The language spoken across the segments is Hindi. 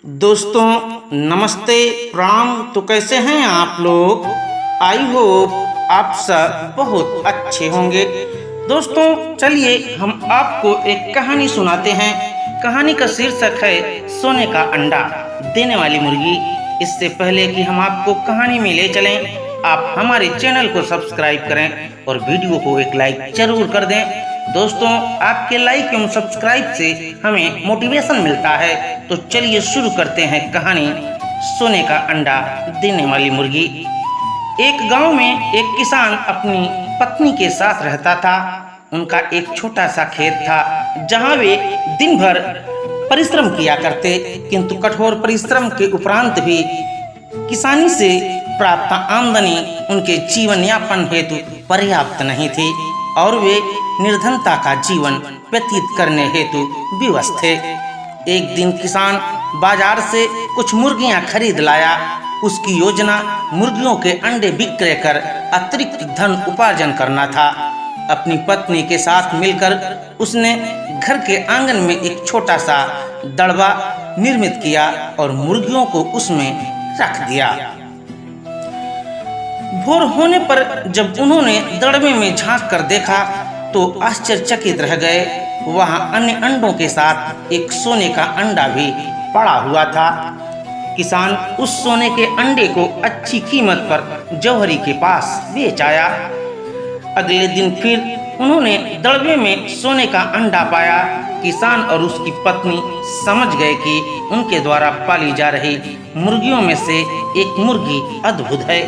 दोस्तों नमस्ते प्रणाम। तो कैसे हैं आप लोग? आई होप आप सब बहुत अच्छे होंगे। दोस्तों चलिए हम आपको एक कहानी सुनाते हैं। कहानी का शीर्षक है सोने का अंडा देने वाली मुर्गी। इससे पहले कि हम आपको कहानी में ले चलें, आप हमारे चैनल को सब्सक्राइब करें और वीडियो को एक लाइक जरूर कर दें। दोस्तों आपके लाइक एवं सब्सक्राइब से हमें मोटिवेशन मिलता है। तो चलिए शुरू करते हैं कहानी सोने का अंडा देने वाली मुर्गी। एक गांव में एक किसान अपनी पत्नी के साथ रहता था। उनका एक छोटा सा खेत था जहां वे दिन भर परिश्रम किया करते, किंतु कठोर परिश्रम के उपरांत भी किसानी से प्राप्त आमदनी उनके जीवन यापन हेतु पर्याप्त नहीं थी और वे निर्धनता का जीवन व्यतीत करने हेतु विवश थे। एक दिन किसान बाजार से कुछ मुर्गियां खरीद लाया। उसकी योजना मुर्गियों के अंडे विक्रय कर अतिरिक्त धन उपार्जन करना था। अपनी पत्नी के साथ मिलकर उसने घर के आंगन में एक छोटा सा दड़बा निर्मित किया और मुर्गियों को उसमें रख दिया। भोर होने पर जब उन्होंने दड़बे में झांक कर देखा तो आश्चर्यचकित रह गए। वहां अन्य अंडों के साथ एक सोने का अंडा भी पड़ा हुआ था। किसान उस सोने के अंडे को अच्छी कीमत पर जौहरी के पास बेच आया। अगले दिन फिर उन्होंने दड़बे में सोने का अंडा पाया। किसान और उसकी पत्नी समझ गए कि उनके द्वारा पाली जा रही मुर्गियों में से एक मुर्गी अद्भुत है।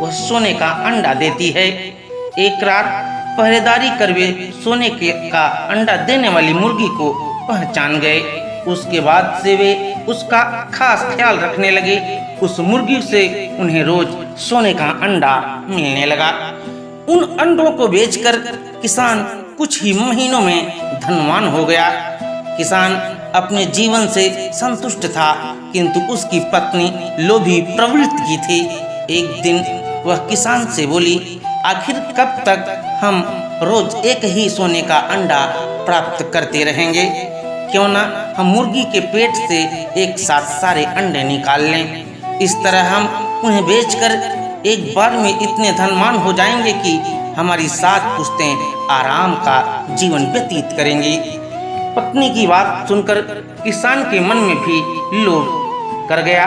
वह सोने का अंडा देती है। एक रात पहरेदारी कर वे सोने का अंडा देने वाली मुर्गी को पहचान गए। उसके बाद से वे उसका खास ख्याल रखने लगे। उस मुर्गी से उन्हें रोज सोने का अंडा मिलने लगा। उन अंडों को बेचकर किसान कुछ ही महीनों में धनवान हो गया। किसान अपने जीवन से संतुष्ट था, किंतु उसकी पत्नी लोभी प्रवृत्ति की थी। एक दिन वह किसान से बोली, आखिर कब तक हम रोज एक ही सोने का अंडा प्राप्त करते रहेंगे? क्यों ना हम मुर्गी के पेट से एक साथ सारे अंडे निकाल लें। इस तरह हम उन्हें बेचकर एक बार में इतने धनवान हो जाएंगे कि हमारी 7 पुश्तें आराम का जीवन व्यतीत करेंगी। पत्नी की बात सुनकर किसान के मन में भी लोभ कर गया।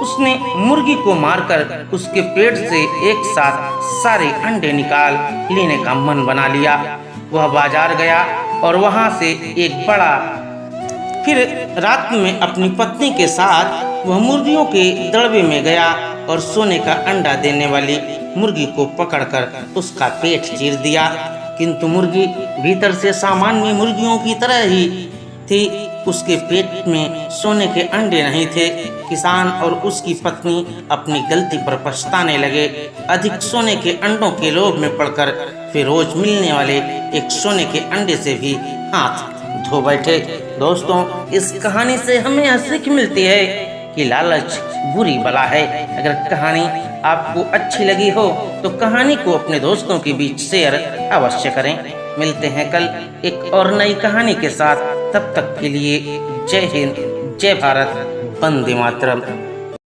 उसने मुर्गी को मारकर उसके पेट से एक साथ सारे अंडे निकाल लेने का मन बना लिया। वह बाजार गया और वहां से एक बड़ा फिर रात में अपनी पत्नी के साथ वह मुर्गियों के दड़बे में गया और सोने का अंडा देने वाली मुर्गी को पकड़कर उसका पेट चीर दिया। किंतु मुर्गी भीतर से सामान्य मुर्गियों की तरह ही थी। उसके पेट में सोने के अंडे नहीं थे। किसान और उसकी पत्नी अपनी गलती पर पछताने लगे। अधिक सोने के अंडों के लोभ में पड़कर फिर रोज मिलने वाले एक सोने के अंडे से भी हाथ धो बैठे। दोस्तों इस कहानी से हमें यह सीख मिलती है कि लालच बुरी बला है। अगर कहानी आपको अच्छी लगी हो तो कहानी को अपने दोस्तों के बीच शेयर अवश्य करें। मिलते हैं कल एक और नई कहानी के साथ। तब तक के लिए जय हिंद, जय भारत, वंदे मातरम।